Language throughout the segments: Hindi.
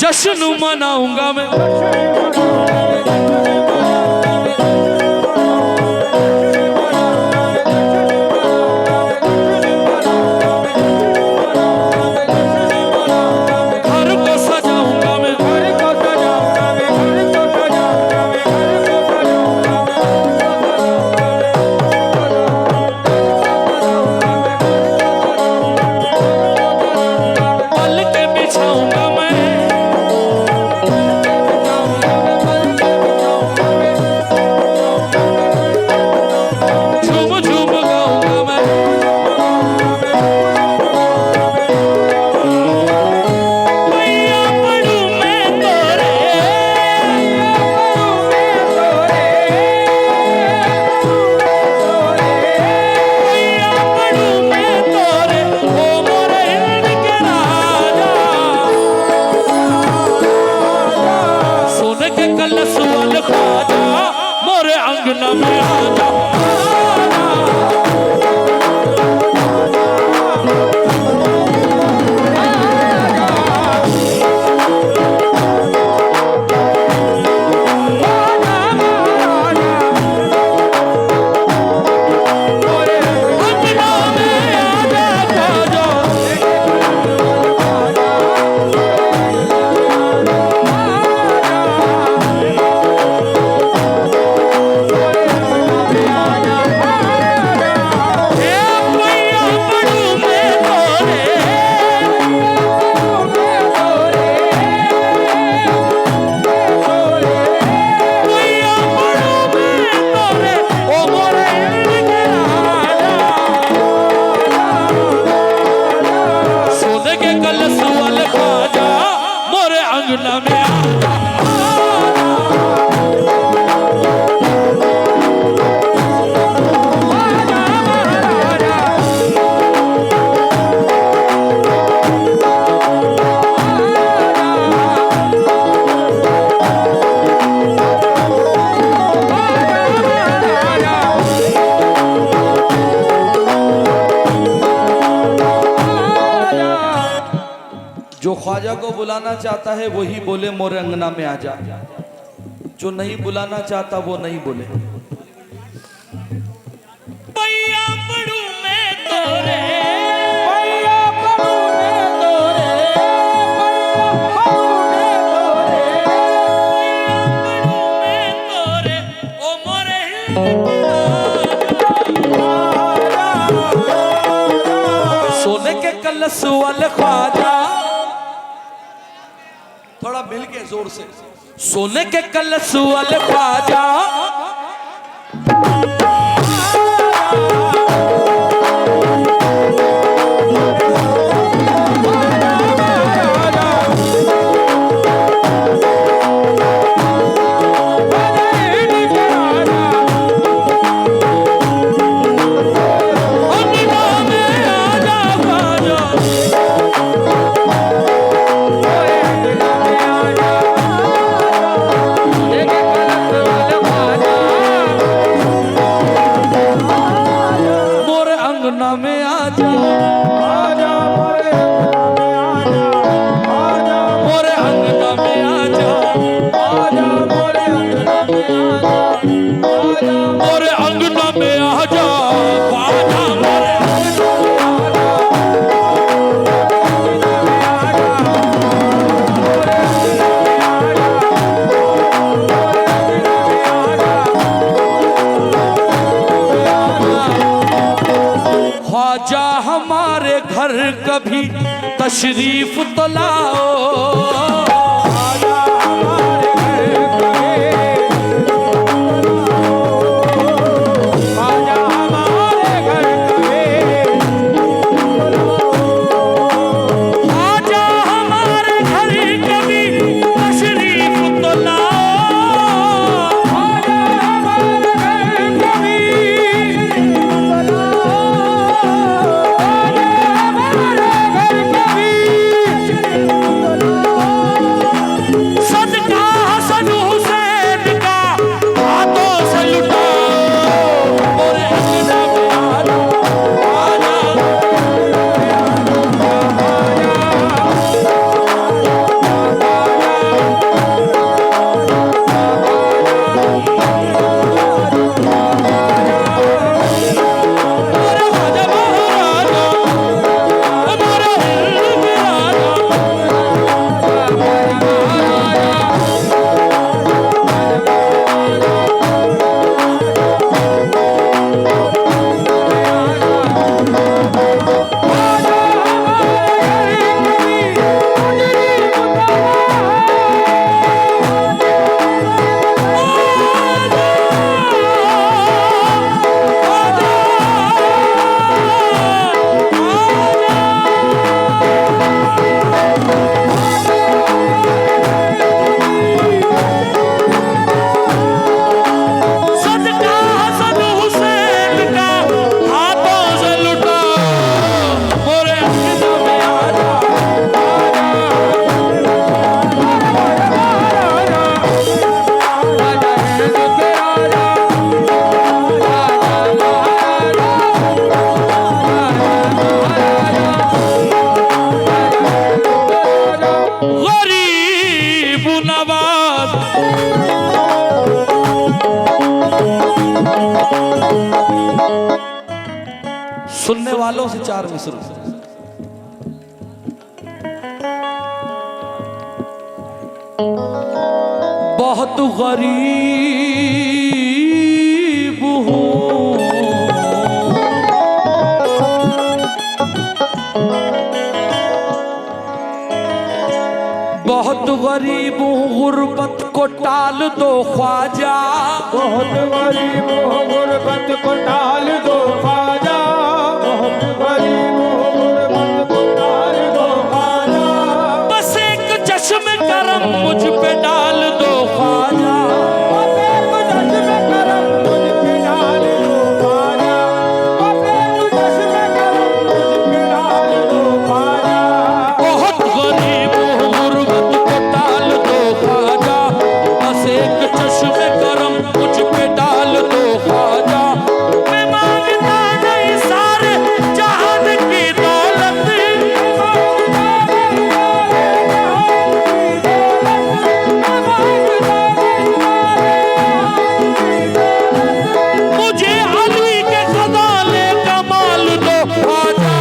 जश्न मनाऊंगा मैं। जो ख्वाजा को बुलाना चाहता है वही बोले मोरे अंगना में आ जा, जो नहीं बुलाना चाहता वो नहीं बोले। भैया पढ़ू मैं तोरे, सोने के कलश वाले ख्वाजा, थोड़ा मिल के जोर से, सोने के कलश वाले ख्वाजा, में आजा, आजा मोरे अंगना में आजा, आजा मोरे अंगना में आजा, आजा मोरे अंगना में आजा, आजा मोरे ख्वाजा हमारे घर कभी तशरीफ तो लाओ, सवालों से 4 मिसर। बहुत गरीब हूँ, बहुत गरीब हूँ, गुर्बत को टाल दो ख्वाजा। बहुत गरीब हो गुर्बत को टाल दो ख्वाजा, बहुत गरीब हो गुर्बत को टाल दो ख्वाजा। बस एक चश्म करम मुझ पे डाल दो ख्वाजा। बस एक चश्म करम मुझ पे डाल दो ख्वाजा, बस एक चश्म करम मुझ पे डाल दो ख्वाजा। बहुत गरीब हूँ, गुर्बत को टाल दो ख्वाजा। बस एक चश्म करम मुझ पे डाल दो ख्वाजा। मैं मांगता नहीं सारे जहान की दौलत, मुझे अली के खजाने का माल दो ख्वाजा।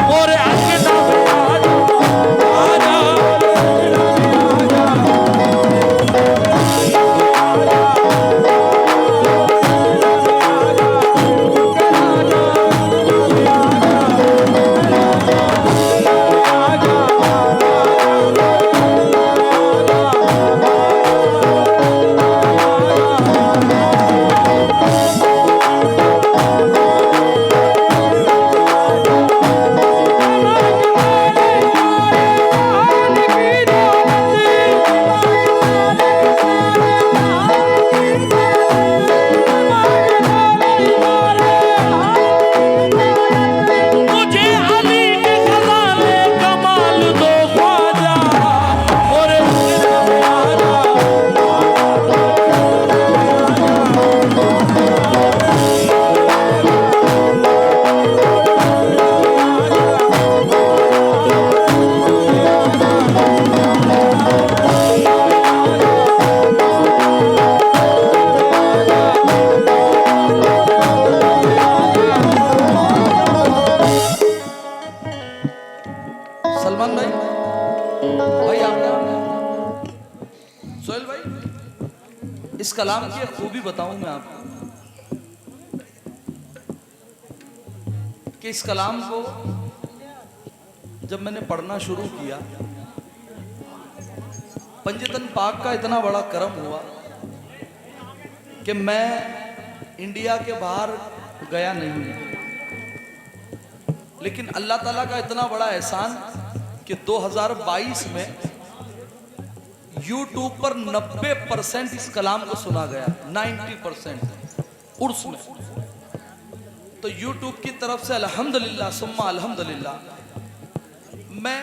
मोरे अंगना में आजा, आजा। मुझे अली के खजाने का माल दो ख्वाजा। मोरे अंगना में आजा। सलमान भाई, भाई आपने सोहेल भाई, इस कलाम की एक खूबी बताऊं मैं आपको कि इस कलाम को जब मैंने पढ़ना शुरू किया, पंजतन पाक का इतना बड़ा करम हुआ कि मैं इंडिया के बाहर गया नहीं, लेकिन अल्लाह ताला का इतना बड़ा एहसान कि 2022 में YouTube पर 90% इस कलाम को सुना गया, 90% उर्स में। तो YouTube की तरफ से अल्हम्दुलिल्लाह सुम्मा अल्हम्दुलिल्लाह। मैं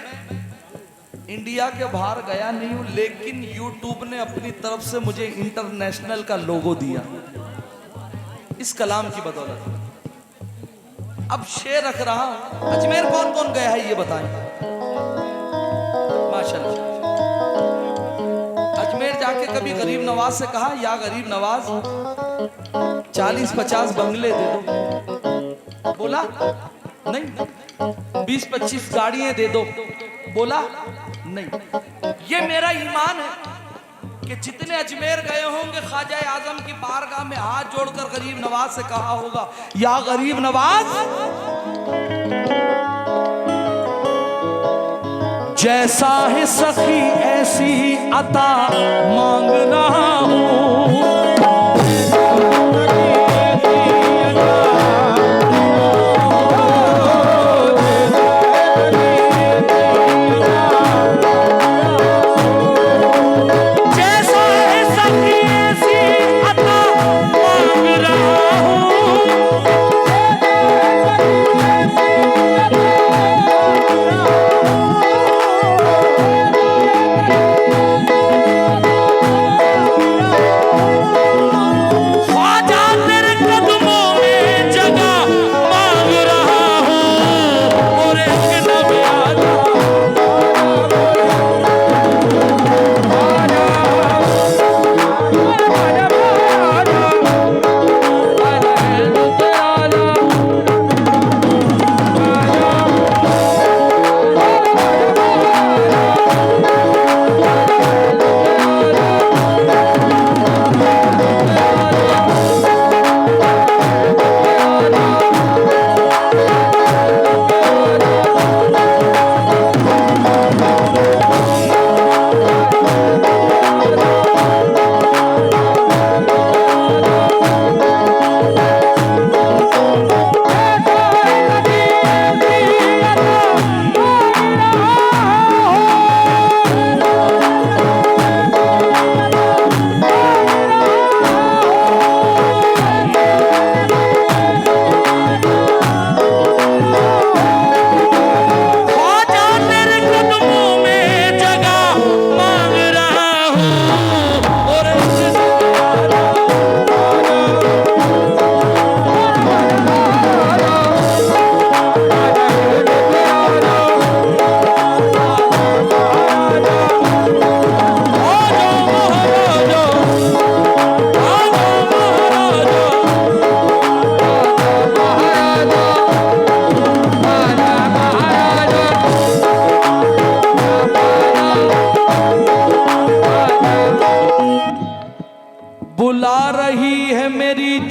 इंडिया के बाहर गया नहीं हूं, लेकिन YouTube ने अपनी तरफ से मुझे इंटरनेशनल का लोगो दिया इस कलाम की बदौलत। अब शेर रख रहा हूं, अजमेर कौन कौन गया है ये बताएं। माशाल्लाह, अजमेर जाके कभी गरीब नवाज से कहा, या गरीब नवाज 40-50 बंगले दे दो, बोला नहीं। 20-25 गाड़ियां दे दो, बोला नहीं। ये मेरा ईमान है कि जितने अजमेर गए होंगे ख्वाजा आजम की बारगाह में हाथ जोड़कर गरीब नवाज से कहा होगा, या गरीब नवाज जैसा है सखी ऐसी ही अता मांग रहा हूँ। जैसा है सखी ऐसी अता मांग रहा हूँ।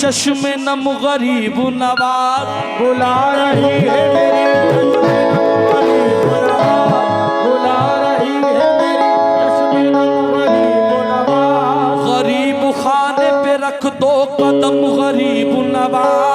चश्मे नम गरीब नवाज। बुला रही है मेरी बुला रही है मेरी चश्मे नम गरीब नवाज। गरीब खाने पे रख दो कदम गरीब नवाज।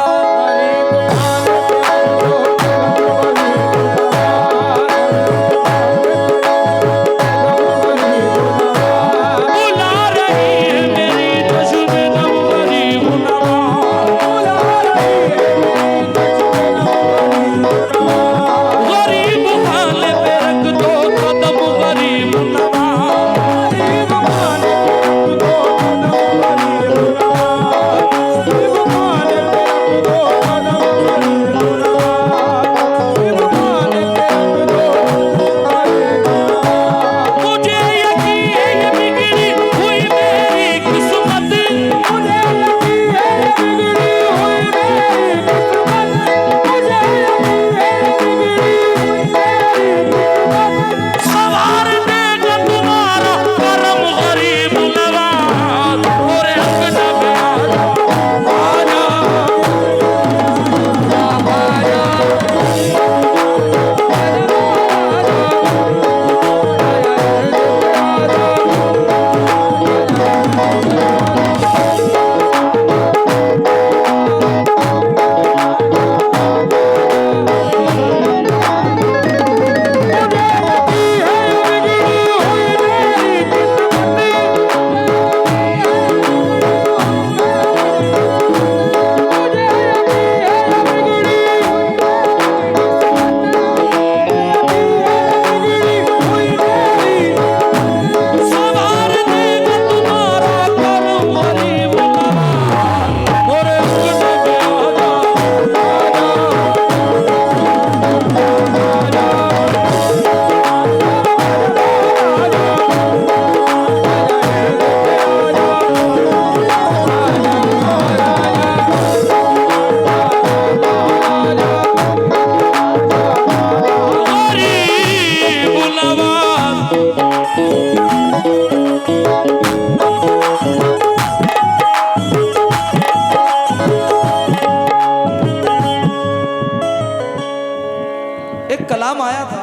एक कलाम आया था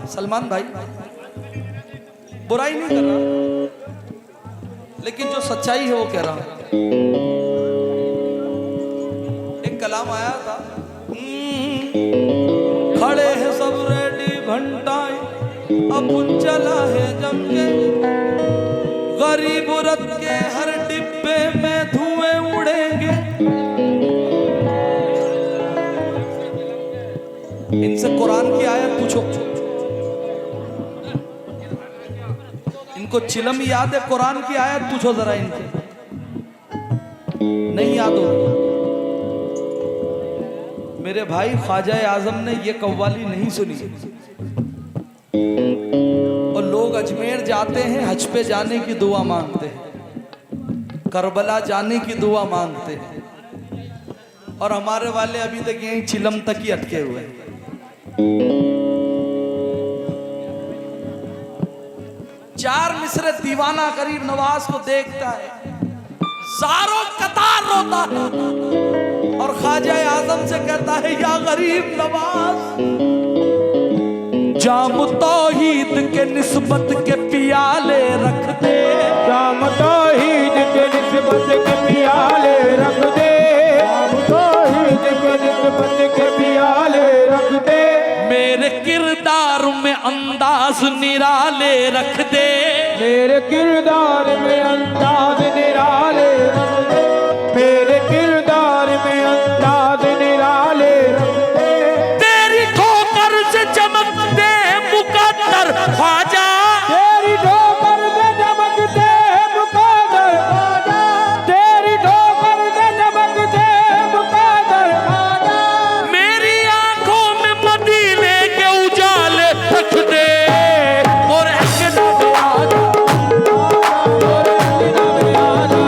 सलमान भाई, बुराई नहीं कर रहा, लेकिन जो सच्चाई है वो कह रहा हूं। एक कलाम आया था, खड़े हैं सब रेडी घंटाए अब चला है जम के, गरीब रथ के हर डिब्बे में धुएं उड़ेंगे। इनसे कुरान की आयत पूछो, इनको चिलम याद है? कुरान की आयत पूछो जरा इनसे, नहीं याद हो? मेरे भाई ख्वाजा आजम ने ये कव्वाली नहीं सुनी। और लोग अजमेर जाते हैं, हज पे जाने की दुआ मांगते हैं, करबला जाने की दुआ मांगते हैं, और हमारे वाले अभी तक यहीं चिलम तक ही अटके हुए हैं। चार मिसरे दीवाना गरीब नवाज को देखता है, सारों कतार रोता है, और ख्वाजा आजम से कहता है, या गरीब नवाज, जाम तौहीद के निस्बत के पियाले रख दे, जाम तौहीद के निस्बत के पियाले रख दे, जाम तौहीद के निस्बत के पियाले रख दे, मेरे किरदार में अंदाज निराले रख दे, मेरे किरदार में अंदाज निराले रख दे, मेरे किरदार में अंदाज निराले रख दे, तेरी ठोकर से चमक दे मुकद्दर ख्वाजा, तेरी ठोकर से चमक दे मुकद्दर ख्वाजा, तेरी ठोकर से चमक दे मुकद्दर ख्वाजा, मेरी आंखों में मदीने के उजाले रख दे, और और अंजना में आजा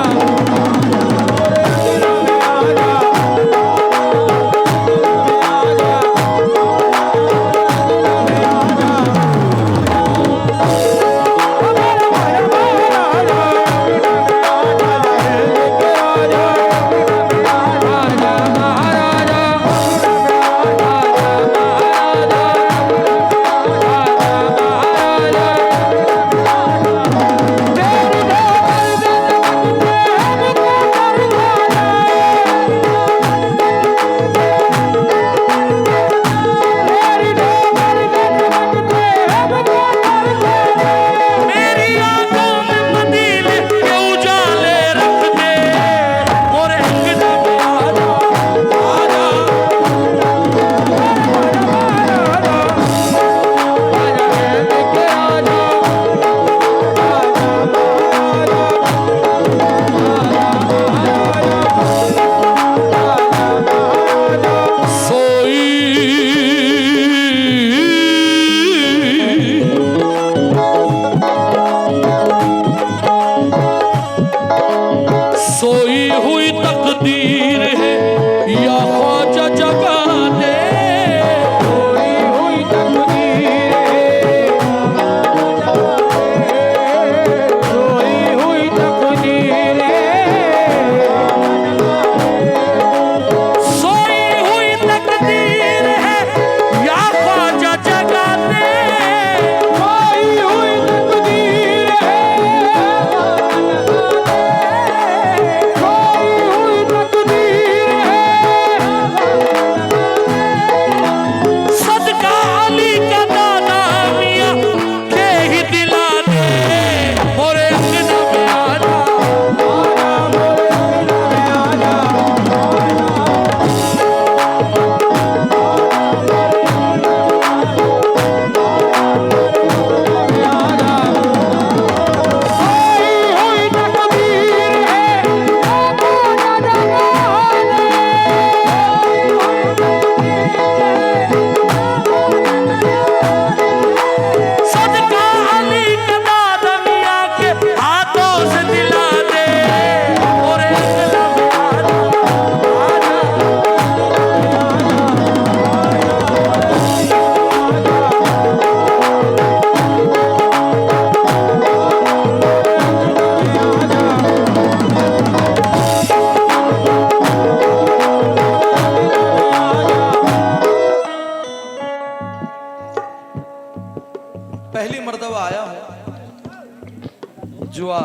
जुआ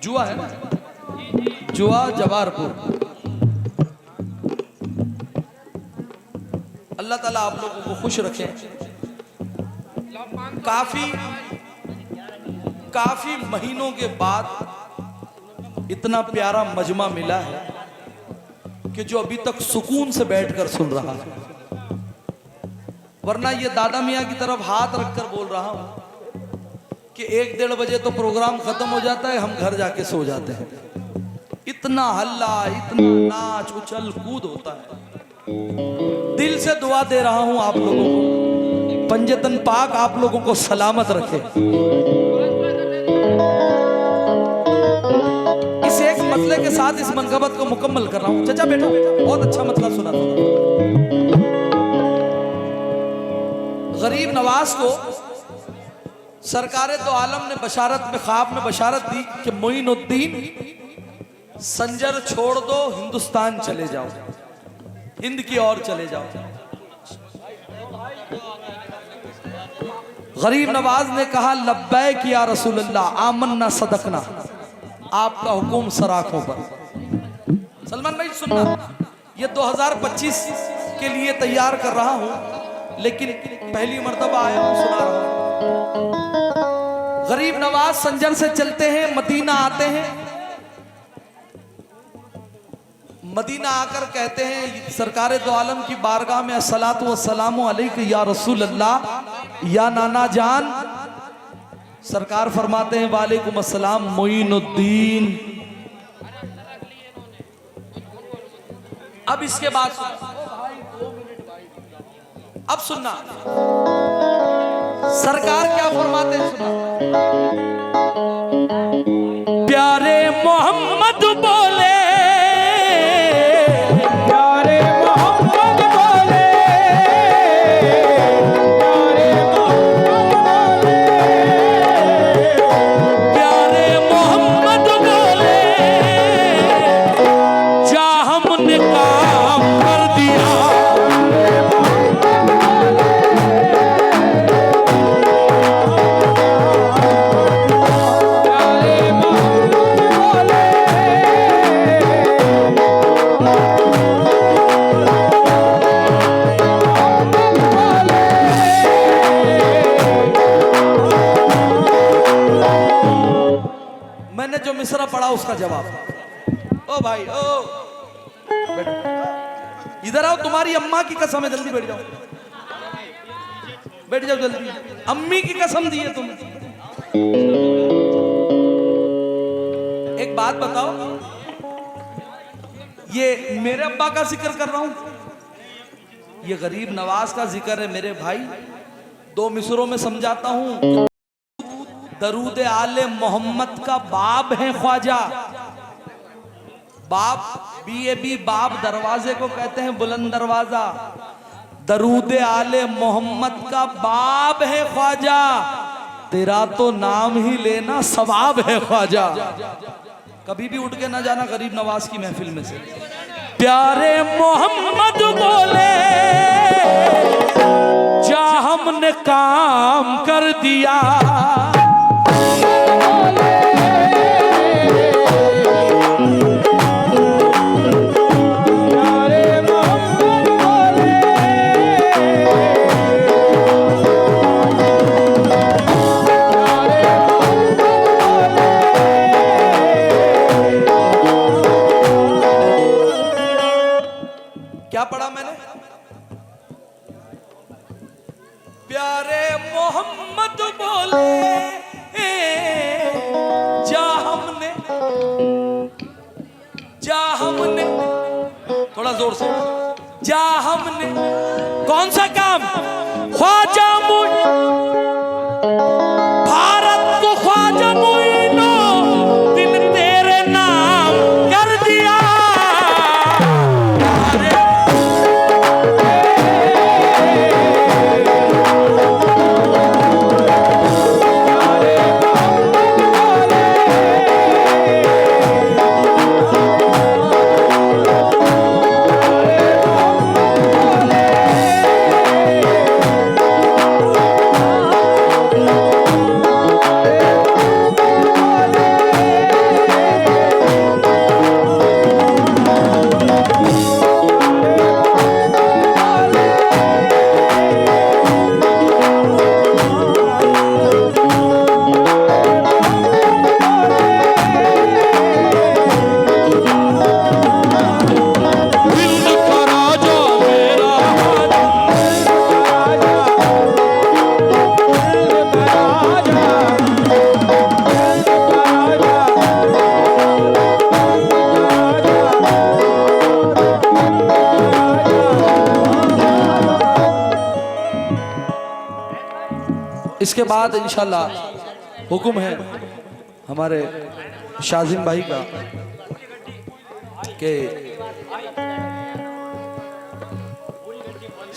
जुआ है ना, जुआ जवारपुर। अल्लाह ताला आप लोगों को खुश रखे। काफी महीनों के बाद इतना प्यारा मजमा मिला है कि जो अभी तक सुकून से बैठकर सुन रहा है, वरना ये दादा मियाँ की तरफ हाथ रखकर बोल रहा हूं कि 1-1:30 बजे तो प्रोग्राम खत्म हो जाता है, हम घर जाके सो जाते हैं। इतना हल्ला, इतना नाच उछल कूद होता है। दिल से दुआ दे रहा हूं आप लोगों को, पंजतन पाक आप लोगों को सलामत रखे। इस एक मतले के साथ इस मनकबत को मुकम्मल कर रहा हूं। चचा बैठो, बहुत अच्छा मतलब सुना था। गरीब नवाज को सरकारे दो आलम ने बशारत में, ख्वाब में बशारत दी कि मोइनुद्दीन संजर छोड़ दो, हिंदुस्तान चले जाओ, हिंद की ओर चले जाओ। गरीब नवाज ने कहा लब्बैक या रसूलल्लाह, आमन्ना सदकना, आपका हुकुम सराखों पर। सलमान भाई सुनना, ये 2025 के लिए तैयार कर रहा हूं, लेकिन पहली मर्तबा आया हूं, सुना रहा हूं। गरीब नवाज संजर से चलते हैं, मदीना आते हैं। मदीना आकर कहते हैं सरकारे दो आलम की बारगाह में, अस्सलातु वस्सलामु अलैका या रसूल अल्लाह, या नाना जान। सरकार फरमाते हैं वालेकुम अस्सलाम मोइनुद्दीन। अब इसके बाद अब सुनना सरकार क्या फरमाते हैं, सुना। प्यारे मोहम्मद बोले, प्यारे मोहम्मद बोले, प्यारे मोहम्मद बोले, प्यारे मोहम्मद बोले, जा हमने काम कर दिया। मैंने जो मिसरा पढ़ा उसका जवाब। ओ भाई ओ बैठो, इधर आओ, तुम्हारी अम्मा की कसम है, जल्दी बैठ जाओ, बैठ जाओ जल्दी, अम्मी की कसम दी है तुम। एक बात बताओ, ये मेरे अब्बा का जिक्र कर रहा हूं, ये गरीब नवाज का जिक्र है मेरे भाई। 2 मिसरों में समझाता हूं। दरूद आले मोहम्मद का बाब है ख्वाजा। बाब BAB, बाब दरवाजे को कहते हैं, बुलंद दरवाजा। दरूद आले मोहम्मद का बाब है ख्वाजा, तेरा तो नाम ही लेना सवाब है ख्वाजा। कभी भी उठ के ना जाना गरीब नवाज की महफिल में से। प्यारे मोहम्मद बोले, जा हमने काम कर दिया। क्या पढ़ा मैंने? प्यारे मोहम्मद बोले, जा हमने थोड़ा जोर से, जा हमने कौन सा काम? ख्वाजा भारत को ख्वाजा मोइनो दिल तेरे नाम कर दिया। इसके बाद इंशाल्लाह हुक्म है हमारे शाजिम भाई का कि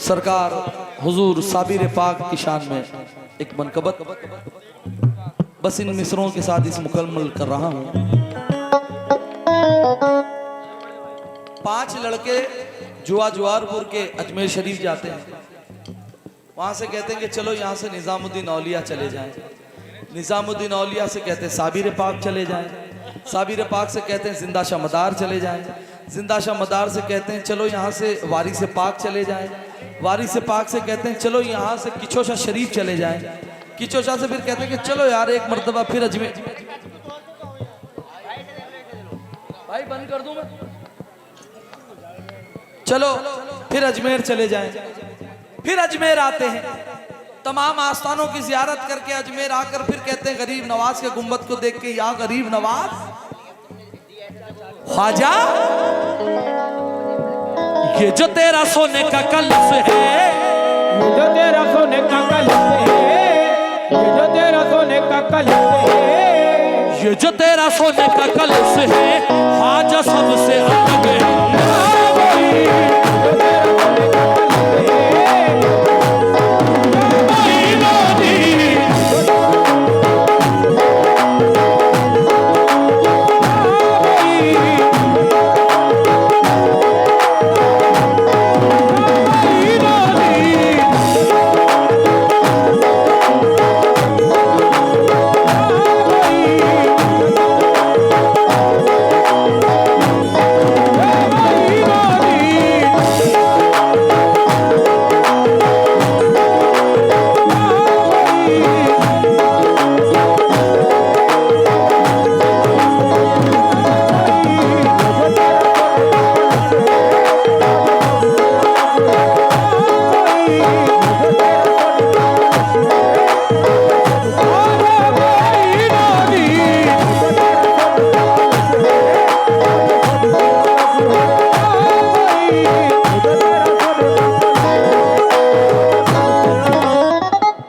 सरकार हुजूर साबिर पाक की शान में एक मनकबत बस इन मिसरों के साथ इस मुकम्मल कर रहा हूं। 5 लड़के जुआरपुर के अजमेर शरीफ जाते हैं, वहां से कहते हैं कि चलो यहाँ से निजामुद्दीन औलिया चले जाएं। निजामुद्दीन औलिया से कहते हैं साबिर पाक चले जाएं। साबिर पाक से कहते हैं जिंदा शाह मदार चले जाएं। जिंदा शाह मदार से कहते हैं चलो यहाँ से वारिस पाक चले जाएं। वारिस पाक से कहते हैं चलो यहाँ से किचो शाह शरीफ चले जाएं। किचो शाह से फिर कहते हैं कि चलो यार एक मर्तबा फिर अजमेर। भाई बंद कर दूं मैं? चलो फिर अजमेर चले जाएं। फिर अजमेर आते हैं, तमाम आस्थानों की जियारत करके अजमेर आकर फिर कहते हैं गरीब नवाज के गुंबद को देख के, या गरीब नवाज ख्वाजा ये जो तेरा सोने का कलश है, ये जो तेरा सोने का कलश है, ये जो तेरा सोने का कलश है, ये जो तेरा सोने का कलश है, ख्वाजा सबसे अलग है।